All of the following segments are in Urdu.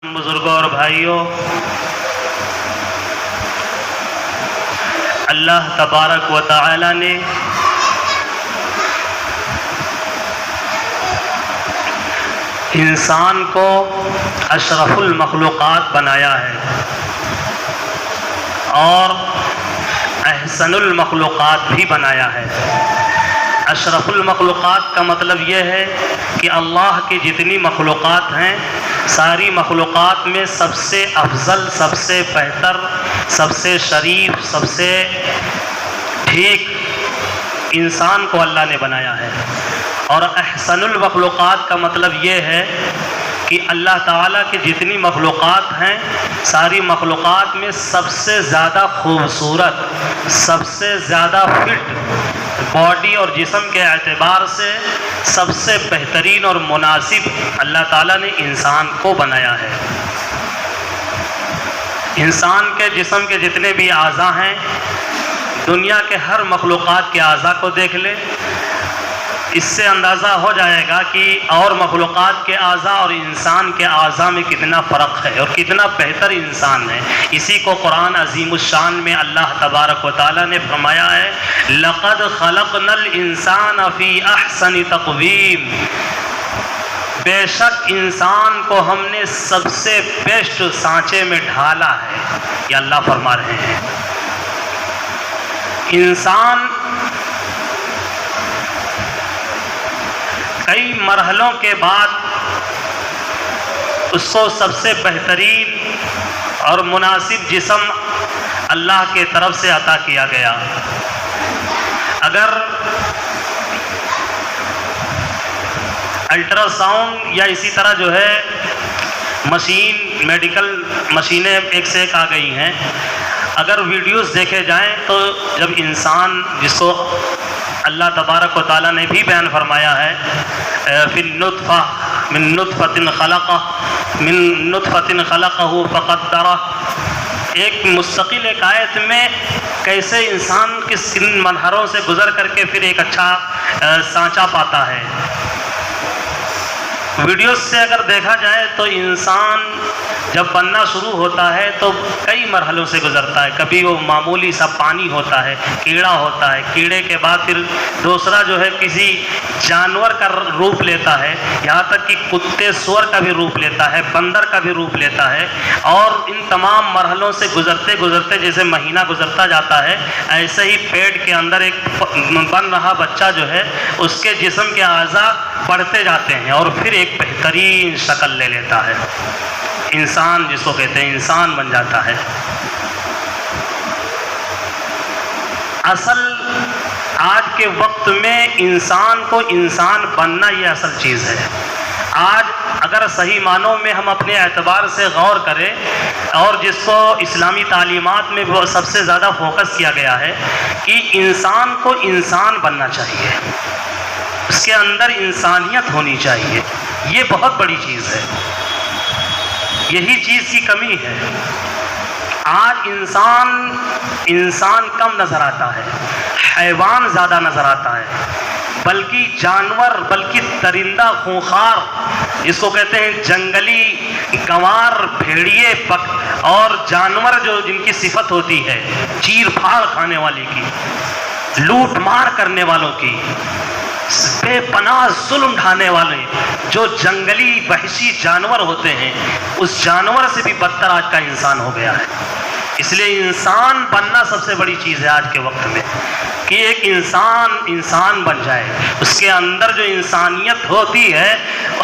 بزرگوں اور بھائیوں، اللہ تبارک و تعالی نے انسان کو اشرف المخلوقات بنایا ہے اور احسن المخلوقات بھی بنایا ہے۔ اشرف المخلوقات کا مطلب یہ ہے کہ اللہ کی جتنی مخلوقات ہیں، ساری مخلوقات میں سب سے افضل، سب سے بہتر، سب سے شریف، سب سے ٹھیک انسان کو اللہ نے بنایا ہے۔ اور احسن المخلوقات کا مطلب یہ ہے کہ اللہ تعالیٰ کی جتنی مخلوقات ہیں، ساری مخلوقات میں سب سے زیادہ خوبصورت، سب سے زیادہ فٹ، باڈی اور جسم کے اعتبار سے سب سے بہترین اور مناسب اللہ تعالیٰ نے انسان کو بنایا ہے۔ انسان کے جسم کے جتنے بھی اعضاء ہیں، دنیا کے ہر مخلوقات کے اعضاء کو دیکھ لیں، اس سے اندازہ ہو جائے گا کہ اور مخلوقات کے اعضاء اور انسان کے اعضاء میں کتنا فرق ہے اور کتنا بہتر انسان ہے۔ اسی کو قرآن عظیم الشان میں اللہ تبارک و تعالیٰ نے فرمایا ہے، لَقَدْ خَلَقْنَا الْإِنسَانَ فِي أَحْسَنِ تَقْوِيمٍ، بے شک انسان کو ہم نے سب سے بیسٹ سانچے میں ڈھالا ہے۔ یہ اللہ فرما رہے ہیں۔ انسان کئی مرحلوں کے بعد اس کو سب سے بہترین اور مناسب جسم اللہ کے طرف سے عطا کیا گیا۔ اگر الٹرا ساؤنڈ یا اسی طرح جو ہے میڈیکل مشینیں ایک سے ایک آ گئی ہیں، اگر ویڈیوز دیکھے جائیں تو جب انسان، جس کو اللہ تبارک و تعالیٰ نے بھی بیان فرمایا ہے، فی النطفہ من نطفۃ خلقہ فقدرہ، ایک مستقل ایک آیت میں کیسے انسان کس مرحلوں سے گزر کر کے پھر ایک اچھا سانچہ پاتا ہے۔ ویڈیوز سے اگر دیکھا جائے تو انسان جب بننا شروع ہوتا ہے تو کئی مرحلوں سے گزرتا ہے۔ کبھی وہ معمولی سا پانی ہوتا ہے، کیڑا ہوتا ہے، کیڑے کے بعد پھر دوسرا جو ہے کسی جانور کا روپ لیتا ہے، یہاں تک کہ کتے سور کا بھی روپ لیتا ہے، بندر کا بھی روپ لیتا ہے۔ اور ان تمام مرحلوں سے گزرتے گزرتے جیسے مہینہ گزرتا جاتا ہے، ایسے ہی پیٹ کے اندر ایک بن رہا بچہ جو ہے، اس کے جسم کے اعضاء بڑھتے جاتے ہیں اور پھر ایک بہترین شکل لے لیتا ہے۔ انسان جس کو کہتے ہیں، انسان بن جاتا ہے۔ اصل آج کے وقت میں انسان کو انسان بننا یہ اصل چیز ہے۔ آج اگر صحیح معنوں میں ہم اپنے اعتبار سے غور کریں، اور جس کو اسلامی تعلیمات میں سب سے زیادہ فوکس کیا گیا ہے کہ انسان کو انسان بننا چاہیے، اس کے اندر انسانیت ہونی چاہیے، یہ بہت بڑی چیز ہے۔ یہی چیز کی کمی ہے۔ آج انسان کم نظر آتا ہے، حیوان زیادہ نظر آتا ہے، بلکہ جانور، بلکہ درندہ خونخوار جس کو کہتے ہیں جنگلی گنوار، بھیڑیے اور جانور جو جن کی صفت ہوتی ہے چیر پھاڑ کھانے والے کی، لوٹ مار کرنے والوں کی، بے پناہ ظلم ڈھانے والے جو جنگلی وحشی جانور ہوتے ہیں، اس جانور سے بھی بدتر آج کا انسان ہو گیا ہے۔ اس لیے انسان بننا سب سے بڑی چیز ہے آج کے وقت میں، کہ ایک انسان بن جائے، اس کے اندر جو انسانیت ہوتی ہے،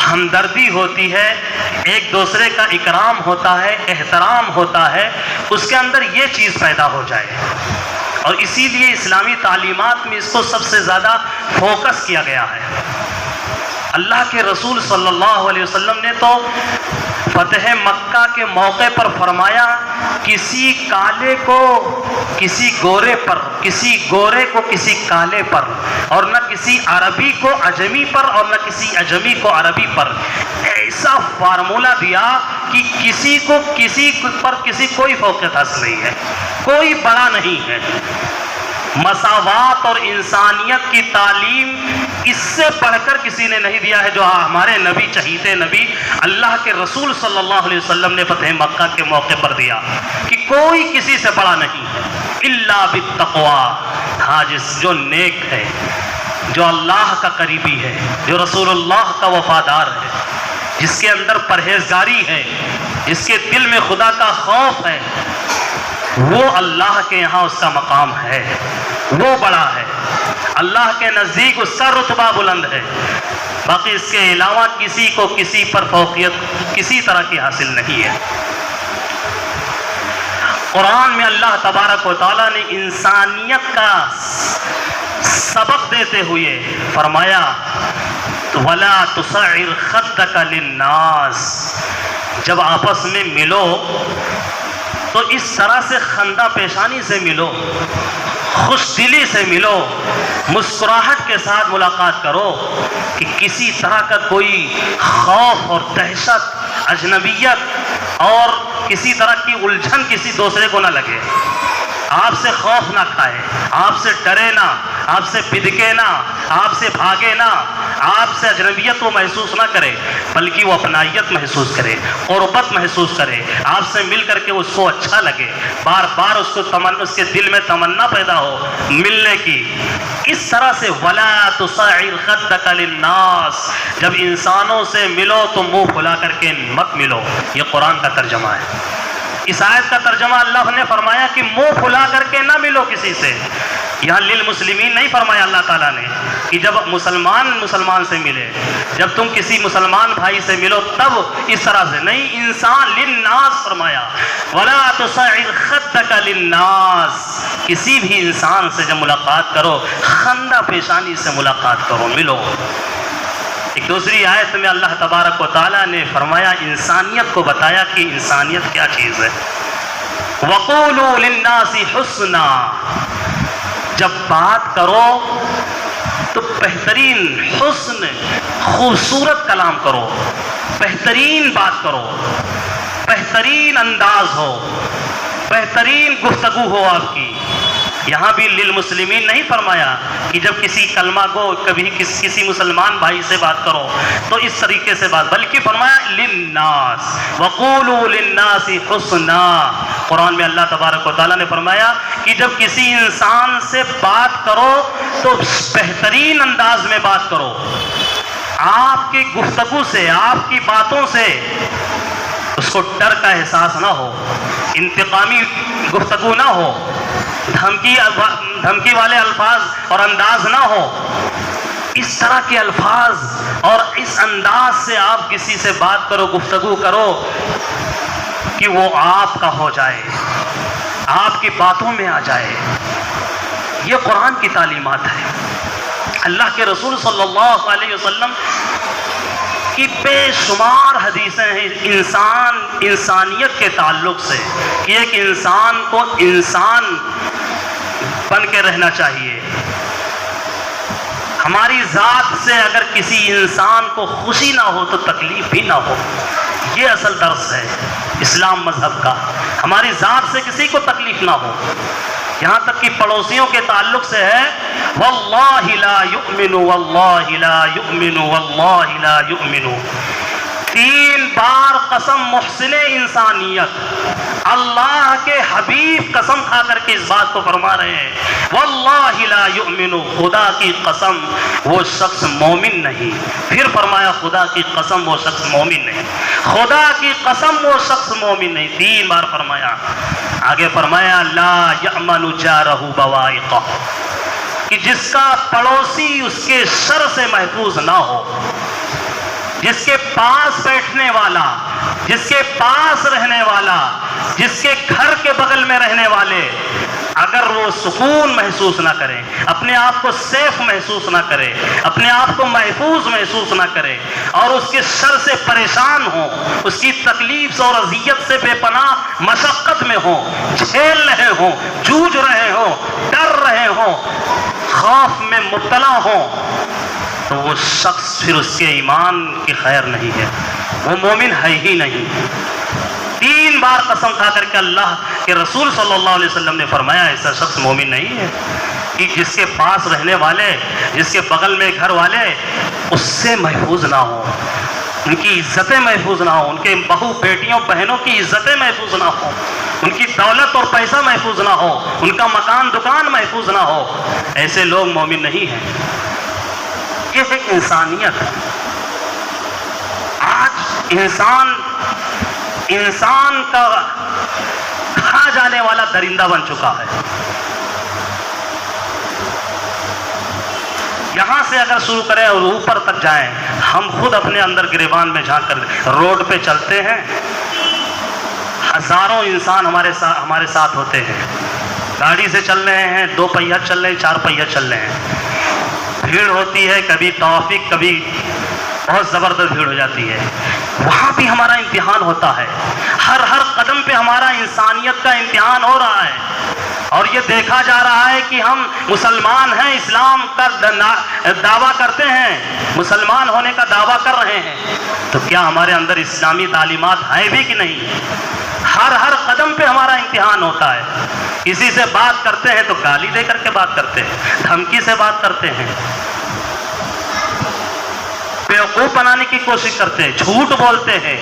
ہمدردی ہوتی ہے، ایک دوسرے کا اکرام ہوتا ہے، احترام ہوتا ہے، اس کے اندر یہ چیز پیدا ہو جائے۔ اور اسی لیے اسلامی تعلیمات میں اس کو سب سے زیادہ فوکس کیا گیا ہے۔ اللہ کے رسول صلی اللہ علیہ وسلم نے تو فتح مکہ کے موقع پر فرمایا، کسی کالے کو کسی گورے پر، کسی گورے کو کسی کالے پر، اور نہ کسی عربی کو عجمی پر، اور نہ کسی عجمی کو عربی پر، ایسا فارمولہ دیا کہ کسی پر کوئی فوقیت حاصل نہیں ہے، کوئی بڑا نہیں ہے۔ مساوات اور انسانیت کی تعلیم اس سے بڑھ کر کسی نے نہیں دیا ہے جو ہمارے نبی، چہیتے نبی اللہ کے رسول صلی اللہ علیہ وسلم نے فتح مکہ کے موقع پر دیا، کہ کوئی کسی سے بڑا نہیں ہے الا بالتقوی۔ ہاں، جو نیک ہے، جو اللہ کا قریبی ہے، جو رسول اللہ کا وفادار ہے، جس کے اندر پرہیزگاری ہے، جس کے دل میں خدا کا خوف ہے، وہ اللہ کے یہاں اس کا مقام ہے، وہ بڑا ہے، اللہ کے نزدیک اس کا رتبہ بلند ہے۔ باقی اس کے علاوہ کسی کو کسی پر فوقیت کسی طرح کی حاصل نہیں ہے۔ قرآن میں اللہ تبارک و تعالیٰ نے انسانیت کا سبق دیتے ہوئے فرمایا وَلَا تُصَعِّرْ خَدَّكَ لِلنَّاسِ، جب آپس میں ملو تو اس طرح سے خندہ پیشانی سے ملو، خوش دلی سے ملو، مسکراہٹ کے ساتھ ملاقات کرو کہ کسی طرح کا کوئی خوف اور دہشت، اجنبیت اور کسی طرح کی الجھن کسی دوسرے کو نہ لگے، آپ سے خوف نہ کھائے، آپ سے ڈرے نہ، آپ سے بدکے نہ، آپ سے بھاگے نہ، آپ سے اجنبیت وہ محسوس نہ کرے، بلکہ وہ اپنائیت محسوس کرے، قربت محسوس کرے، آپ سے مل کر کے اس کو اچھا لگے، بار بار اس کے دل میں تمنا پیدا ہو ملنے کی۔ اس طرح سے وَلَا تُصَعِّرْ خَدَّكَ لِلنَّاسِ، جب انسانوں سے ملو تو منہ پھلا کر کے مت ملو، یہ قرآن کا ترجمہ ہے۔ اس آیت کا ترجمہ اللہ نے فرمایا کہ منہ پھلا کر کے نہ ملو کسی سے، یہاں للمسلمین نہیں فرمایا اللہ تعالیٰ نے کہ جب مسلمان سے ملے، جب تم کسی مسلمان بھائی سے ملو تب اس طرح سے نہیں، انسان للناس فرمایا وَلَا تُصَعِّرْ خَدَّكَ لِلنَّاسِ، کسی بھی انسان سے جب ملاقات کرو خندہ پیشانی سے ملاقات کرو، ملو۔ ایک دوسری آیت میں اللہ تبارک و تعالیٰ نے فرمایا، انسانیت کو بتایا کہ انسانیت کیا چیز ہے۔ وَقُولُوا لِلنَّاسِ حُسْنًا، جب بات کرو تو بہترین حسن، خوبصورت کلام کرو، بہترین بات کرو، بہترین انداز ہو، بہترین گفتگو ہو آپ کی۔ یہاں بھی للمسلمین نہیں فرمایا کہ جب کسی کلمہ کو کبھی کسی مسلمان بھائی سے بات کرو تو اس طریقے سے بات، بلکہ فرمایا للناس وقولوا للناس حسنا۔ قرآن میں اللہ تبارک و تعالیٰ نے فرمایا کہ جب کسی انسان سے بات کرو تو بہترین انداز میں بات کرو، آپ کی گفتگو سے، آپ کی باتوں سے اس کو ڈر کا احساس نہ ہو، انتقامی گفتگو نہ ہو، دھمکی والے الفاظ اور انداز نہ ہو۔ اس طرح کے الفاظ اور اس انداز سے آپ کسی سے بات کرو، گفتگو کرو کہ وہ آپ کا ہو جائے، آپ کی باتوں میں آ جائے۔ یہ قرآن کی تعلیمات ہے۔ اللہ کے رسول صلی اللہ علیہ وسلم کی بے شمار حدیثیں ہیں انسانیت کے تعلق سے، کہ ایک انسان کو انسان بن کے رہنا چاہیے۔ ہماری ذات سے اگر کسی انسان کو خوشی نہ ہو تو تکلیف بھی نہ ہو، یہ اصل درس ہے اسلام مذہب کا۔ ہماری ذات سے کسی کو تکلیف نہ ہو، یہاں تک کہ پڑوسیوں کے تعلق سے ہے واللہ لا یؤمن واللہ لا یؤمن واللہ لا یؤمن، 3 بار قسم محسن انسانیت، اللہ کے حبیب قسم کھا کر کے اس بات کو فرما رہے ہیں واللہ لا یؤمن، خدا کی قسم وہ شخص مومن نہیں۔ پھر فرمایا خدا کی قسم وہ شخص مومن نہیں، خدا کی قسم وہ شخص مومن نہیں، 3 بار فرمایا۔ آگے فرمایا لا یأمن جارہ بوائقہ، کہ جس کا پڑوسی اس کے شر سے محفوظ نہ ہو، جس کے پاس بیٹھنے والا، جس کے پاس رہنے والا، جس کے گھر کے بغل میں رہنے والے اگر وہ سکون محسوس نہ کرے، اپنے آپ کو سیف محسوس نہ کرے، اپنے آپ کو محفوظ محسوس نہ کرے اور اس کے شر سے پریشان ہو، اس کی تکلیف اور اذیت سے بے پناہ مشقت میں ہو، جھیل رہے ہوں، جوجھ رہے ہوں، ڈر رہے ہوں، خوف میں مبتلا ہوں، تو وہ شخص پھر اس کے ایمان کی خیر نہیں ہے، وہ مومن ہے ہی نہیں۔ 3 بار قسم کھا کر کے اللہ کے رسول صلی اللہ علیہ وسلم نے فرمایا ایسا شخص مومن نہیں ہے۔ کہ جس کے پاس رہنے والے، جس کے بغل میں گھر والے اس سے محفوظ نہ ہوں، ان کی عزتیں محفوظ نہ ہوں، ان کے بہو بیٹیوں بہنوں کی عزتیں محفوظ نہ ہوں، ان کی دولت اور پیسہ محفوظ نہ ہو، ان کا مکان دکان محفوظ نہ ہو، ایسے لوگ مومن نہیں ہیں۔ یہ ہے انسانیت۔ آج انسان کا کھا جانے والا درندہ بن چکا ہے۔ یہاں سے اگر شروع کریں اور اوپر تک جائیں، ہم خود اپنے اندر گریبان میں جھانک کر روڈ پہ چلتے ہیں، ہزاروں انسان ہمارے ساتھ ہوتے ہیں، گاڑی سے چل رہے ہیں، 2 پہیہ چل رہے ہیں، 4 پہیہ چل رہے ہیں، بھیڑ ہوتی ہے، کبھی توافق، کبھی بہت زبردست بھیڑ ہو جاتی ہے، وہاں بھی ہمارا امتحان ہوتا ہے، ہر قدم پہ ہمارا انسانیت کا امتحان ہو رہا ہے، اور یہ دیکھا جا رہا ہے کہ ہم مسلمان ہیں، اسلام کا دعویٰ کرتے ہیں، مسلمان ہونے کا دعویٰ کر رہے ہیں، تو کیا ہمارے اندر اسلامی تعلیمات ہیں بھی کہ نہیں؟ ہر قدم پہ ہمارا امتحان ہوتا ہے۔ کسی سے بات کرتے ہیں تو گالی دے کر کے بات کرتے ہیں، دھمکی سے بات کرتے ہیں، بیوقوف بنانے کی کوشش کرتے ہیں، جھوٹ بولتے ہیں،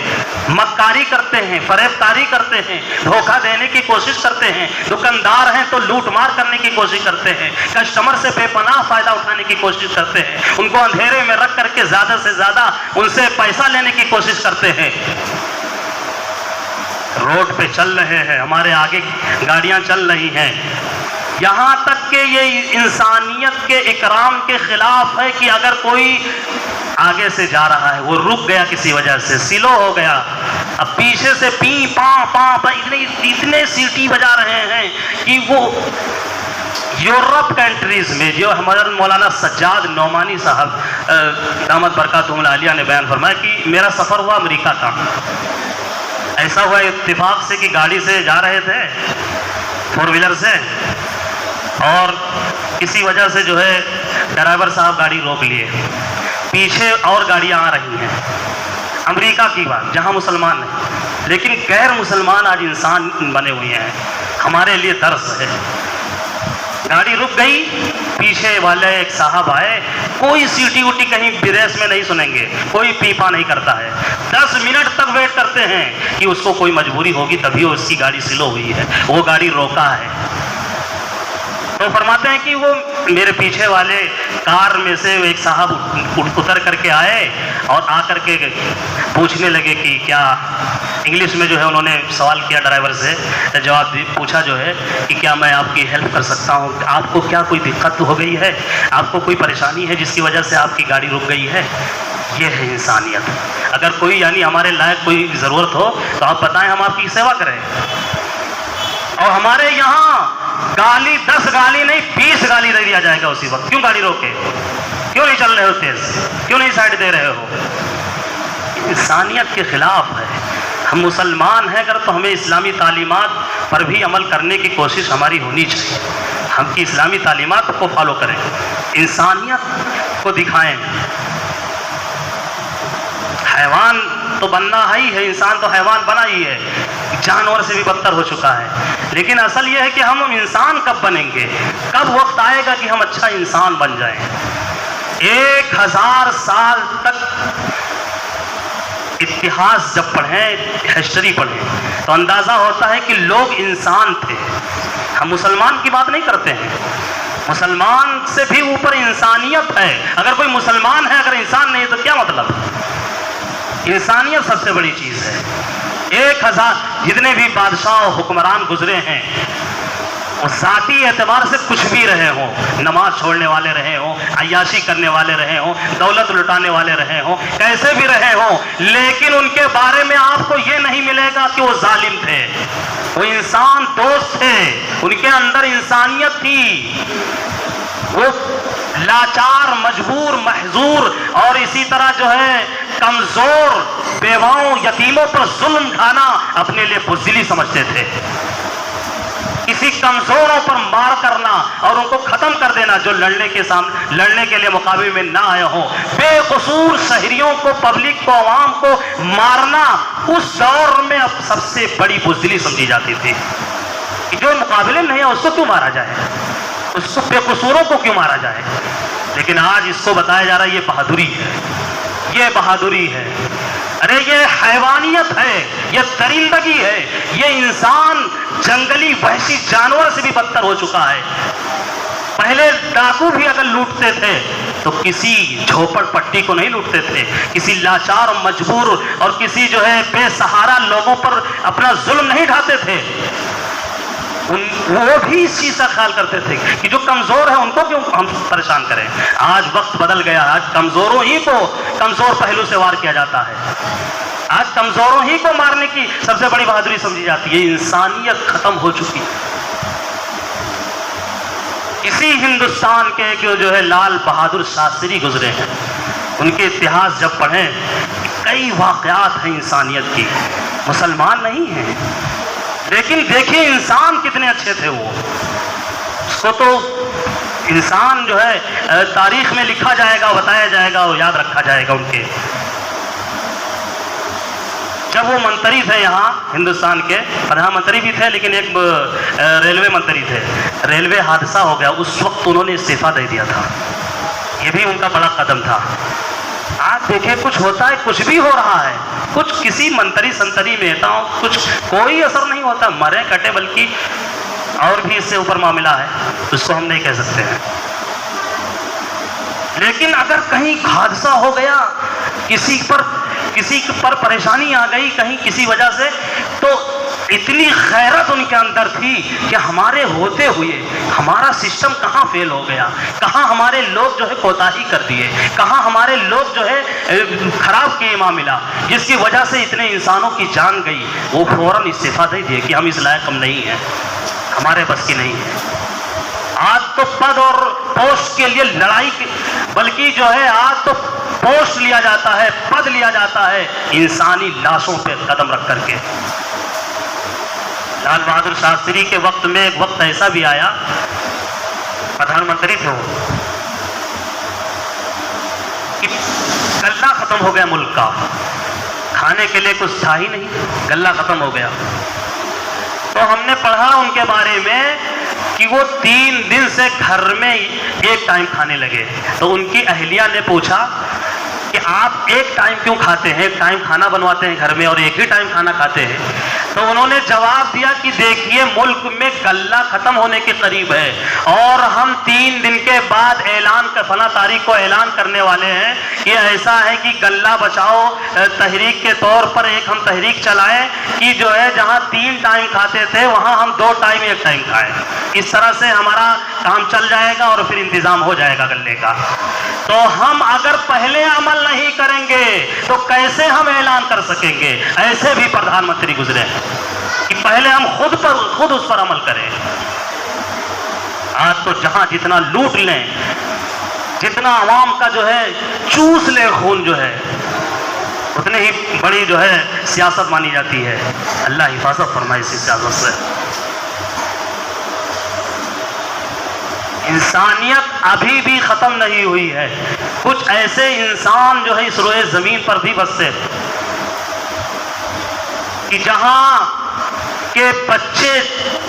مکاری کرتے ہیں، فریب کاری کرتے ہیں، دھوکہ دینے کی کوشش کرتے ہیں، دکاندار ہیں تو لوٹ مار کرنے کی کوشش کرتے ہیں، کسٹمر سے بے پناہ فائدہ اٹھانے کی کوشش کرتے ہیں، ان کو اندھیرے میں رکھ کر کے زیادہ سے زیادہ ان سے پیسہ لینے کی کوشش کرتے ہیں۔ روڈ پہ چل رہے ہیں، ہمارے آگے گاڑیاں چل رہی ہیں، یہاں تک کہ یہ انسانیت کے اکرام کے خلاف ہے کہ اگر کوئی آگے سے جا رہا ہے، وہ رک گیا کسی وجہ سے، سلو ہو گیا، اب پیچھے سے پی پاں پاں اتنے سیٹی بجا رہے ہیں کہ وہ یورپ کنٹریز میں، جو ہمارے مولانا سجاد نعمانی صاحب دامت برکاتہم العالیہ نے بیان فرمایا کہ میرا سفر ہوا امریکہ کا، ایسا ہوا اتفاق سے کہ گاڑی سے جا رہے تھے 4 ویلر سے، اور کسی وجہ سے جو ہے ڈرائیور صاحب گاڑی روک لیے، پیچھے اور گاڑیاں آ رہی ہیں، امریکہ کی بات جہاں مسلمان ہیں، لیکن غیر مسلمان آج انسان بنے ہوئے ہیں، ہمارے لیے درس ہے۔ گاڑی رک گئی، پیچھے والے ایک صاحب آئے، کوئی سیٹی وٹی کہیں بریس میں نہیں سنیں گے، کوئی پیپا نہیں کرتا ہے، 10 منٹ تک ویٹ کرتے ہیں کہ اس کو کوئی مجبوری ہوگی تبھی اس کی گاڑی سلو ہوئی ہے، وہ گاڑی روکا ہے، تو فرماتے ہیں کہ وہ میرے پیچھے والے کار میں سے ایک صاحب اتر کر کے آئے اور آ کر کے پوچھنے لگے کہ کیا، انگلش میں جو ہے انہوں نے سوال کیا ڈرائیور سے، جواب پوچھا جو ہے کہ کیا میں آپ کی ہیلپ کر سکتا ہوں، آپ کو کیا کوئی دقت ہو گئی ہے، آپ کو کوئی پریشانی ہے جس کی وجہ سے آپ کی گاڑی رک گئی ہے؟ یہ ہے انسانیت۔ اگر کوئی یعنی ہمارے لائق کوئی ضرورت ہو تو آپ بتائیں، ہم آپ کی سیوا کریں۔ اور ہمارے یہاں گالی 10 گالی نہیں 20 گالی دے دیا جائے گا اسی وقت، کیوں گاڑی روکے، کیوں نہیں چل رہے ہو تیز، کیوں نہیں سائڈ دے رہے ہو؟ انسانیت کے خلاف ہے۔ ہم مسلمان ہیں اگر تو ہمیں اسلامی تعلیمات پر بھی عمل کرنے کی کوشش ہماری ہونی چاہیے، ہم کی اسلامی تعلیمات کو فالو کریں، انسانیت کو دکھائیں۔ حیوان تو بننا ہی ہے، انسان تو حیوان بنا ہی ہے، جانور سے بھی بدتر ہو چکا ہے، لیکن اصل یہ ہے کہ ہم انسان کب بنیں گے، کب وقت آئے گا کہ ہم اچھا انسان بن جائیں۔ 1000 سال تک اتہاس جب پڑھیں، ہسٹری پڑھیں تو اندازہ ہوتا ہے کہ لوگ انسان تھے۔ ہم مسلمان کی بات نہیں کرتے ہیں، مسلمان سے بھی اوپر انسانیت ہے۔ اگر کوئی مسلمان ہے اگر انسان نہیں تو کیا مطلب؟ انسانیت سب سے بڑی چیز ہے۔ 1000 جتنے بھی بادشاہ و حکمران گزرے ہیں وہ ذاتی اعتبار سے کچھ بھی رہے ہوں، نماز چھوڑنے والے رہے ہوں، عیاشی کرنے والے رہے ہوں، دولت لٹانے والے رہے ہوں، کیسے بھی رہے ہوں، لیکن ان کے بارے میں آپ کو یہ نہیں ملے گا کہ وہ ظالم تھے، وہ انسان دوست تھے، ان کے اندر انسانیت تھی، وہ لاچار، مجبور، محظور اور اسی طرح جو ہے کمزور بیواؤں یتیموں پر ظلم ڈھانا اپنے لیے بزدلی سمجھتے تھے۔ کسی کمزوروں پر مار کرنا اور ان کو ختم کر دینا جو لڑنے کے لیے مقابلے میں نہ آئے ہوں، بے قصور شہریوں کو، پبلک کو، عوام کو مارنا اس دور میں اب سب سے بڑی بزدلی سمجھی جاتی تھی کہ جو مقابلے نہیں ہے اس کو کیوں مارا جائے۔ اس کو بے قصوروں کو کیوں مارا جائے؟ لیکن آج اس کو بتایا جا رہا ہے یہ بہادری ہے، یہ بہادری ہے۔ ارے یہ حیوانیت ہے، یہ درندگی ہے، یہ انسان جنگلی وحشی جانور سے بھی بدتر ہو چکا ہے۔ پہلے ڈاکو بھی اگر لوٹتے تھے تو کسی جھوپڑ پٹی کو نہیں لوٹتے تھے، کسی لاچار اور مجبور اور کسی جو ہے بے سہارا لوگوں پر اپنا ظلم نہیں ڈھاتے تھے۔ وہ بھی اس چیز کا خیال کرتے تھے کہ جو کمزور ہے ان کو کیوں ہم پریشان کریں۔ آج وقت بدل گیا، آج کمزوروں ہی کو کمزور پہلو سے وار کیا جاتا ہے، آج کمزوروں ہی کو مارنے کی سب سے بڑی بہادری سمجھی جاتی ہے۔ انسانیت ختم ہو چکی۔ اسی ہندوستان کے جو ہے لال بہادر شاستری گزرے ہیں، ان کے اتہاس جب پڑھیں کئی واقعات ہیں انسانیت کی، مسلمان نہیں ہیں لیکن دیکھیے انسان کتنے اچھے تھے۔ وہ اس کو تو انسان جو ہے تاریخ میں لکھا جائے گا، بتایا جائے گا اور یاد رکھا جائے گا ان کے۔ جب وہ منتری تھے یہاں ہندوستان کے، پردھان منتری بھی تھے لیکن ایک ریلوے منتری تھے، ریلوے حادثہ ہو گیا، اس وقت انہوں نے استعفیٰ دے دیا تھا۔ یہ بھی ان کا بڑا قدم تھا۔ آج دیکھیں کچھ ہوتا ہے، کچھ بھی ہو رہا ہے، کچھ کسی منتری سنتری میں ہوتا ہوں کچھ کوئی اثر نہیں ہوتا، مرے کٹے، بلکہ اور بھی اس سے اوپر معاملہ ہے، اس کو ہم نہیں کہہ سکتے ہیں۔ لیکن اگر کہیں حادثہ ہو گیا، کسی پر پریشانی آ گئی کہیں کسی وجہ سے، تو اتنی غیرت ان کے اندر تھی کہ ہمارے ہوتے ہوئے ہمارا سسٹم کہاں فیل ہو گیا، کہاں ہمارے لوگ جو ہے کوتاہی کر دیے، کہاں ہمارے لوگ جو ہے خراب کیے معاملہ، جس کی وجہ سے اتنے انسانوں کی جان گئی۔ وہ فوراً استعفیٰ دے دیے کہ ہم اس لائق ہم نہیں ہیں، ہمارے بس کی نہیں ہے۔ آج تو پد اور پوسٹ کے لیے لڑائی، بلکہ جو ہے آج تو پوسٹ لیا جاتا ہے، پد لیا جاتا ہے انسانی لاشوں پہ قدم رکھ کر کے۔ لال بہادر شاستری کے وقت میں ایک وقت ایسا بھی آیا، پردھان منتری تھے وہ، کہ غلہ ختم ہو گیا ملک کا، کھانے کے لیے کچھ تھا ہی نہیں، غلہ ختم ہو گیا۔ تو ہم نے پڑھا ان کے بارے میں کہ وہ 3 دن سے گھر میں ایک ٹائم کھانے لگے۔ تو ان کی اہلیہ نے پوچھا کہ آپ ایک ٹائم کیوں کھاتے ہیں، ایک ٹائم کھانا بنواتے ہیں گھر میں اور ایک ہی ٹائم کھانا کھاتے ہیں؟ تو انہوں نے جواب دیا کہ دیکھیے ملک میں غلہ ختم ہونے کے قریب ہے اور ہم 3 دن کے بعد فلاں تاریخ کو اعلان کرنے والے ہیں کہ ایسا ہے کہ غلہ بچاؤ تحریک کے طور پر ایک ہم تحریک چلائیں کہ جو ہے جہاں 3 ٹائم کھاتے تھے وہاں ہم 2 ٹائم 1 ٹائم کھائیں، اس طرح سے ہمارا کام چل جائے گا اور پھر انتظام ہو جائے گا غلے کا۔ تو ہم اگر پہلے عمل نہیں کریں گے تو کیسے ہم اعلان کر سکیں گے؟ ایسے بھی پردھان منتری گزرے کہ پہلے ہم خود اس پر عمل کریں۔ آج تو جہاں جتنا لوٹ لیں، جتنا عوام کا جو ہے چوس لے خون جو ہے، اتنی ہی بڑی جو ہے سیاست مانی جاتی ہے۔ اللہ حفاظت فرمائے اسی سیاست سے۔ انسانیت ابھی بھی ختم نہیں ہوئی ہے، کچھ ایسے انسان جو ہے اس روئے زمین پر بھی بستے کہ جہاں کے بچے،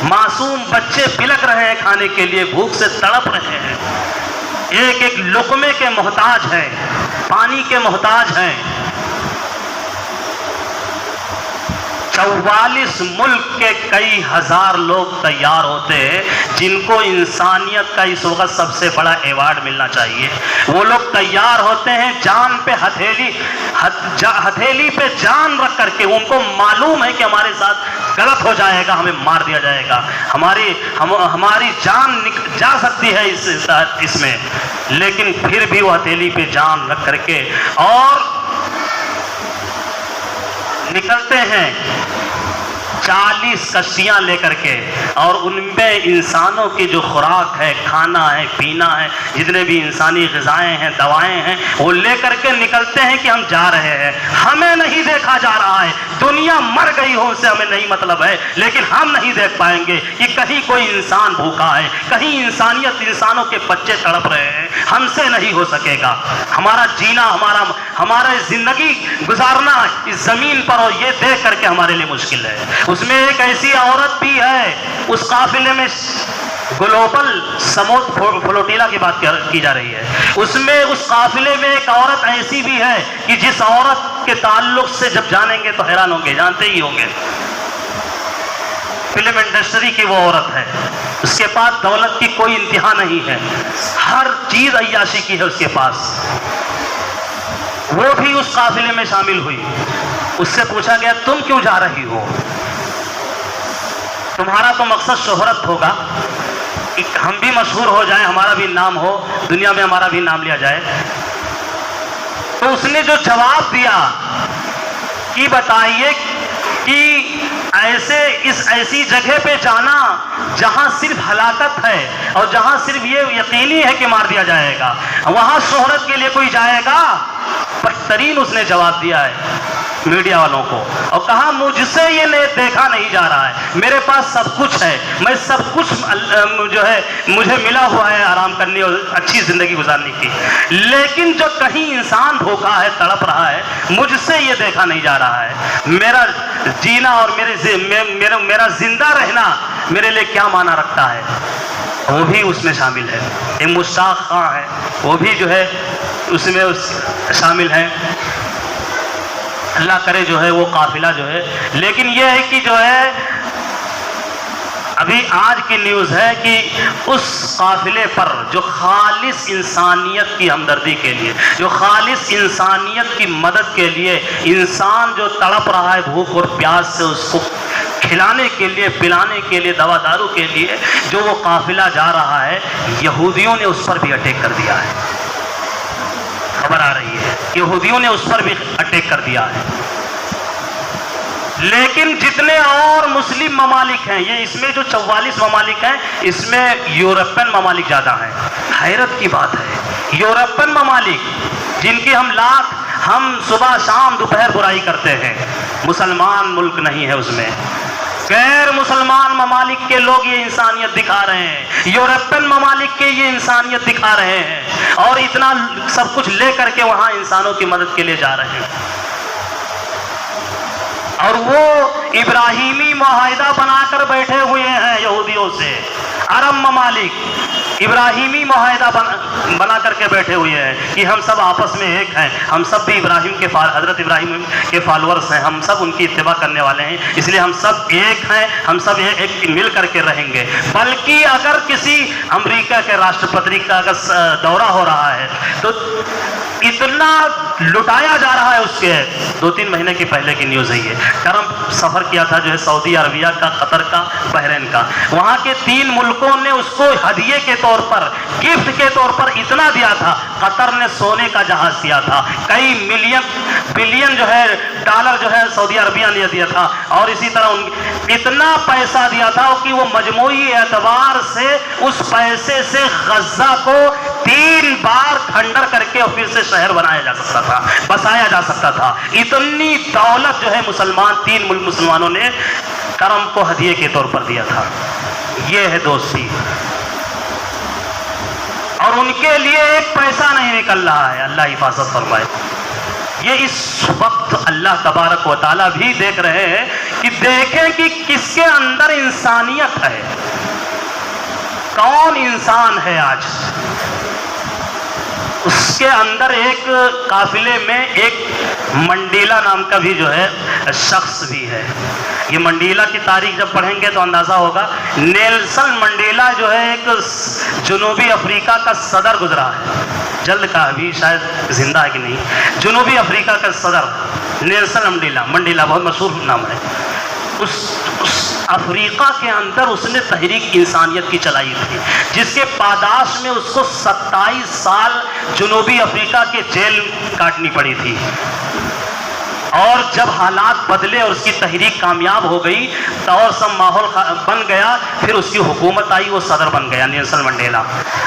معصوم بچے بلک رہے ہیں کھانے کے لیے، بھوک سے تڑپ رہے ہیں، ایک ایک لقمے کے محتاج ہیں، پانی کے محتاج ہیں۔ 44 ملک کے کئی ہزار لوگ تیار ہوتے ہیں جن کو انسانیت کا اس وقت سب سے بڑا ایوارڈ ملنا چاہیے۔ وہ لوگ تیار ہوتے ہیں جان پہ ہتھیلی پہ جان رکھ کر کے، ان کو معلوم ہے کہ ہمارے ساتھ غلط ہو جائے گا، ہمیں مار دیا جائے گا، ہماری جان جا سکتی ہے اس میں، لیکن پھر بھی وہ ہتھیلی پہ جان رکھ کر کے اور نکلتے ہیں 40 کشتیاں لے کر کے، اور ان میں انسانوں کی جو خوراک ہے، کھانا ہے، پینا ہے، جتنے بھی انسانی غذائیں ہیں، دوائیں ہیں، وہ لے کر کے نکلتے ہیں کہ ہم جا رہے ہیں۔ ہمیں نہیں دیکھا جا رہا ہے، دنیا مر گئی ہو سے ہمیں نہیں مطلب ہے، لیکن ہم نہیں دیکھ پائیں گے کہ کہیں کوئی انسان بھوکا ہے، کہیں انسانوں کے بچے تڑپ رہے ہیں۔ ہم سے نہیں ہو سکے گا، ہمارا جینا، ہمارا زندگی گزارنا اس زمین پر، اور یہ دیکھ کر کے ہمارے لیے مشکل ہے۔ اس میں ایک ایسی عورت بھی ہے، اس قافلے میں گلوبل سمود فلوٹیلا کی بات کی جا رہی ہے. اس میں اس قافلے میں ایک عورت ایسی بھی ہے کہ جس عورت کے تعلق سے جب جانیں گے تو حیران ہوں گے, جانتے ہی ہوں گے. فلم انڈسٹری کی وہ عورت ہے, اس کے پاس دولت کی کوئی انتہا نہیں ہے, ہر چیز عیاشی کی ہے اس کے پاس. وہ بھی اس قافلے میں شامل ہوئی. اس سے پوچھا گیا تم کیوں جا رہی ہو؟ تمہارا تو مقصد شہرت ہوگا, ہم بھی مشہور ہو جائیں, ہمارا بھی نام ہو, دنیا میں ہمارا بھی نام لیا جائے. تو اس نے جو جواب دیا کہ بتائیے کہ ایسی جگہ پہ جانا جہاں صرف ہلاکت ہے اور جہاں صرف یہ یقینی ہے کہ مار دیا جائے گا, وہاں شہرت کے لیے کوئی جائے گا؟ بدترین اس نے جواب دیا ہے میڈیا والوں کو, اور کہا مجھ سے یہ دیکھا نہیں جا رہا ہے, میرے پاس سب کچھ ہے, میں سب کچھ جو ہے مجھے ملا ہوا ہے آرام کرنے اور اچھی زندگی گزارنے کی, لیکن جو کہیں انسان بھوکا ہے, تڑپ رہا ہے, مجھ سے یہ دیکھا نہیں جا رہا ہے. میرا جینا اور میرا زندہ رہنا میرے لیے کیا معنی رکھتا ہے. وہ بھی اس میں شامل ہے. ایک مشتاق خاں ہے, وہ بھی جو ہے اس میں شامل ہے. اللہ کرے جو ہے وہ قافلہ جو ہے, لیکن یہ ہے کہ جو ہے ابھی آج کی نیوز ہے کہ اس قافلے پر جو خالص انسانیت کی ہمدردی کے لیے, جو خالص انسانیت کی مدد کے لیے, انسان جو تڑپ رہا ہے بھوک اور پیاس سے, اس کو کھلانے کے لیے, پلانے کے لیے, دوا دارو کے لیے جو وہ قافلہ جا رہا ہے, یہودیوں نے اس پر بھی اٹیک کر دیا ہے. خبر آ رہی ہے یہودیوں نے اس پر بھی اٹیک کر دیا ہے. لیکن جتنے اور مسلم ممالک ہیں, یہ اس میں جو 44 ممالک ہیں, اس میں یورپین ممالک زیادہ ہیں. حیرت کی بات ہے, یورپین ممالک جن کی ہم صبح شام دوپہر برائی کرتے ہیں, مسلمان ملک نہیں ہے اس میں, غیر مسلمان ممالک کے لوگ یہ انسانیت دکھا رہے ہیں, یورپین ممالک کے یہ انسانیت دکھا رہے ہیں, اور اتنا سب کچھ لے کر کے وہاں انسانوں کی مدد کے لیے جا رہے ہیں. اور وہ ابراہیمی معاہدہ بنا کر بیٹھے ہوئے ہیں یہودیوں سے. عرب ممالک ابراہیمی معاہدہ بنا کر کے بیٹھے ہوئے ہیں کہ ہم سب آپس میں ایک ہیں, ہم سب بھی حضرت ابراہیم کے فالورز ہیں, ہم سب ان کی اتباع کرنے والے ہیں, اس لیے ہم سب ایک ہیں, ہم سب ایک مل کر کے رہیں گے. بلکہ اگر کسی امریکہ کے راشٹرپتی کا اگر دورہ ہو رہا ہے تو اتنا لٹایا جا رہا ہے اس کے. 2-3 مہینے کی پہلے کی نیوز ہے یہ. ٹرمپ سفر کیا تھا جو ہے سعودی عربیہ کا, قطر کا, بحرین کا. وہاں کے 3 ملکوں نے اس کو ہدیے کے طور پر, گفٹ کے طور پر اتنا دیا تھا. قطر نے سونے کا جہاز دیا تھا, کئی بلین جو ہے ڈالر جو ہے سعودی عربیہ نے دیا تھا, اور اسی طرح اتنا پیسہ دیا تھا کہ وہ مجموعی اعتبار سے اس پیسے سے غزہ کو 3 بار کھنڈر کر کے اور پھر سے شہر بنایا جا سکتا تھا, بسایا جا سکتا تھا. اتنی دولت جو ہے 3 ملک مسلمانوں نے ٹرمپ کو ہدیے کے طور پر دیا تھا. یہ ہے دوستی, اور ان کے لیے ایک پیسہ نہیں نکل رہا ہے. اللہ حفاظت فرمائے. یہ اس وقت اللہ تبارک و تعالیٰ بھی دیکھ رہے ہیں کہ دیکھیں کہ کس کے اندر انسانیت ہے, کون انسان ہے آج. اس کے اندر ایک قافلے میں ایک منڈیلا نام کا بھی جو ہے شخص بھی ہے. یہ منڈیلا کی تاریخ جب پڑھیں گے تو اندازہ ہوگا. نیلسن منڈیلا جو ہے ایک جنوبی افریقہ کا صدر گزرا ہے, جلد کا, ابھی شاید زندہ ہے کہ نہیں. جنوبی افریقہ کا صدر نیلسن منڈیلا بہت مشہور نام ہے. اس افریقہ کے اندر اس نے تحریک انسانیت کی چلائی تھی, جس کے پاداش میں اس کو 27 سال جنوبی افریقہ کے جیل کاٹنی پڑی تھی. اور جب حالات بدلے اور اس کی تحریک کامیاب ہو گئی اور سب ماحول بن گیا, پھر اس کی حکومت آئی, وہ صدر بن گیا نیلسن منڈیلا.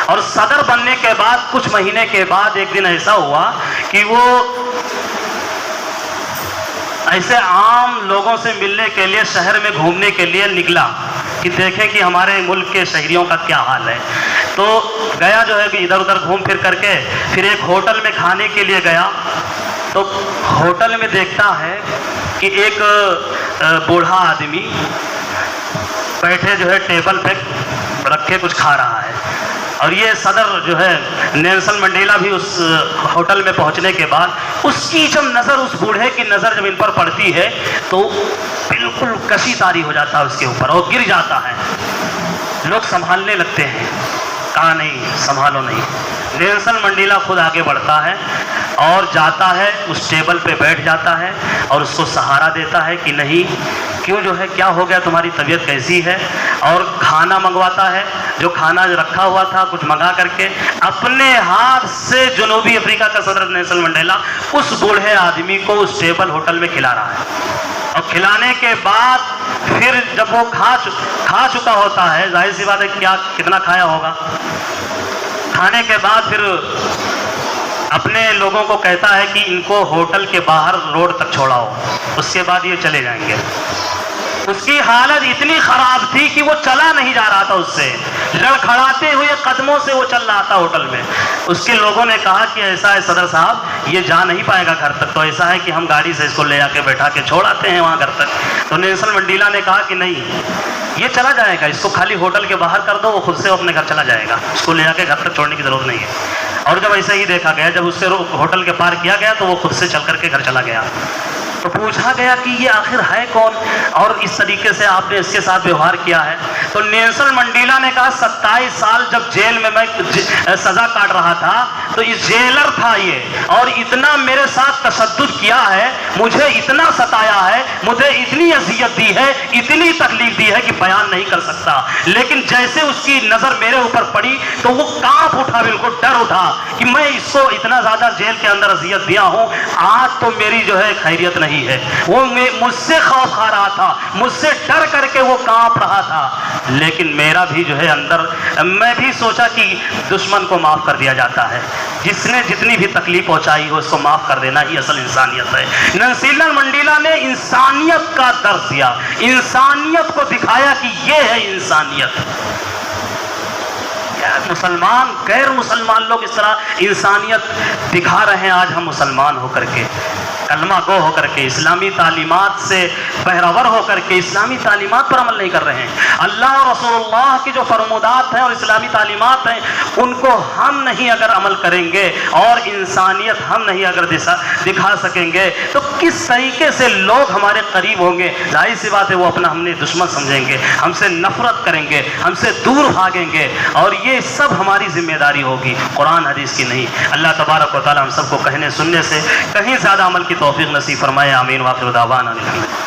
اور صدر بننے کے بعد کچھ مہینے کے بعد ایک دن ایسا ہوا کہ وہ ایسے عام لوگوں سے ملنے کے لیے شہر میں گھومنے کے لیے نکلا کہ دیکھیں کہ ہمارے ملک کے شہریوں کا کیا حال ہے. تو گیا جو ہے کہ ادھر ادھر گھوم پھر کر کے پھر ایک ہوٹل میں کھانے کے لیے گیا. تو ہوٹل میں دیکھتا ہے کہ ایک بوڑھا آدمی بیٹھے جو ہے ٹیبل پہ رکھ کے کچھ کھا رہا ہے. اور یہ صدر جو ہے نیلسن منڈیلا بھی اس ہوٹل میں پہنچنے کے بعد اس کی جب نظر، اس بوڑھے کی نظر جب ان پر پڑتی ہے تو بالکل کشی طاری ہو جاتا ہے اس کے اوپر اور گر جاتا ہے. لوگ سنبھالنے لگتے ہیں، کہا نہیں سنبھالو نہیں. نیلسن منڈیلا خود آگے بڑھتا ہے اور جاتا ہے اس ٹیبل پہ بیٹھ جاتا ہے اور اس کو سہارا دیتا ہے کہ نہیں کیوں جو ہے کیا ہو گیا، تمہاری طبیعت کیسی ہے. اور کھانا منگواتا ہے، جو کھانا رکھا ہوا تھا کچھ منگا کر کے اپنے ہاتھ سے جنوبی افریقہ کا صدر نیلسن منڈیلا اس بوڑھے آدمی کو اس ٹیبل ہوٹل میں کھلا رہا ہے. اور کھلانے کے بعد پھر جب وہ کھا چکا ہوتا ہے، ظاہر سی بات ہے کتنا کھایا ہوگا. کھانے کے بعد پھر اپنے لوگوں کو کہتا ہے کہ ان کو ہوٹل کے باہر روڈ تک چھوڑاؤ، اس کے بعد یہ چلے جائیں گے. اس کی حالت اتنی خراب تھی کہ وہ چلا نہیں جا رہا تھا، اس سے لڑکھڑاتے ہوئے قدموں سے وہ چل رہا تھا ہوٹل میں. اس کے لوگوں نے کہا کہ ایسا ہے صدر صاحب، یہ جا نہیں پائے گا گھر تک، تو ایسا ہے کہ ہم گاڑی سے اس کو لے آ کے بیٹھا کے چھوڑ آتے ہیں وہاں گھر تک. تو نیلسن منڈیلا نے کہا کہ نہیں، یہ چلا جائے گا، اس کو خالی ہوٹل کے باہر کر دو، وہ خود سے اپنے گھر چلا جائے گا، اس کو لے آ کے گھر تک چھوڑنے کی ضرورت نہیں ہے. اور جب ایسا ہی دیکھا گیا، جب اس سے ہوٹل کے پار کیا گیا تو وہ خود سے چل کر کے گھر چلا گیا. تو پوچھا گیا کہ یہ آخر ہے کون اور اس طریقے سے آپ نے اس کے ساتھ ویوہار کیا ہے. تو نیلسن منڈیلا نے کہا 27 سال جب جیل میں سزا کاٹ رہا تھا تو اس جیلر تھا یہ، اور اتنا میرے ساتھ تشدد کیا ہے، مجھے اتنا ستایا ہے، مجھے اتنی اذیت دی ہے، اتنی تکلیف دی ہے کہ بیان نہیں کر سکتا. لیکن جیسے اس کی نظر میرے اوپر پڑی تو وہ کانپ اٹھا، بالکل ڈر اٹھا کہ میں اس کو اتنا زیادہ جیل کے اندر اذیت دیا ہوں، آج تو میری جو ہے خیریت نہیں ہے. وہ مجھ سے خوف کھا رہا تھا، مجھ سے ڈر کر کے وہ کانپ رہا تھا. لیکن میرا بھی جو ہے اندر، میں بھی سوچا کہ دشمن کو معاف کر دیا جاتا ہے، جس نے جتنی بھی تکلیف پہنچائی ہو اس کو معاف کر دینا ہی اصل انسانیت ہے. نیلسن منڈیلا نے انسانیت کا درس دیا، انسانیت کو دکھایا کہ یہ ہے انسانیت. مسلمان غیر مسلمان لوگ اس طرح انسانیت دکھا رہے ہیں. آج ہم مسلمان ہو کر کے، کلمہ گو ہو کر کے، اسلامی تعلیمات سے بہرور ہو کر کے اسلامی تعلیمات پر عمل نہیں کر رہے ہیں. اللہ اور رسول اللہ کی جو فرمودات ہیں اور اسلامی تعلیمات ہیں ان کو ہم نہیں اگر عمل کریں گے اور انسانیت ہم نہیں اگر دکھا سکیں گے تو کس طریقے سے لوگ ہمارے قریب ہوں گے. ظاہر سی بات ہے وہ اپنا ہم نے دشمن سمجھیں گے، ہم سے نفرت کریں گے، ہم سے دور بھاگیں گے، اور یہ سب ہماری ذمہ داری ہوگی، قرآن حدیث کی نہیں. اللہ تبارک و تعالی ہم سب کو کہنے سننے سے کہیں زیادہ عمل کی توفیق نصیب فرمائے. آمین. واخر دعوانا الحمدللہ.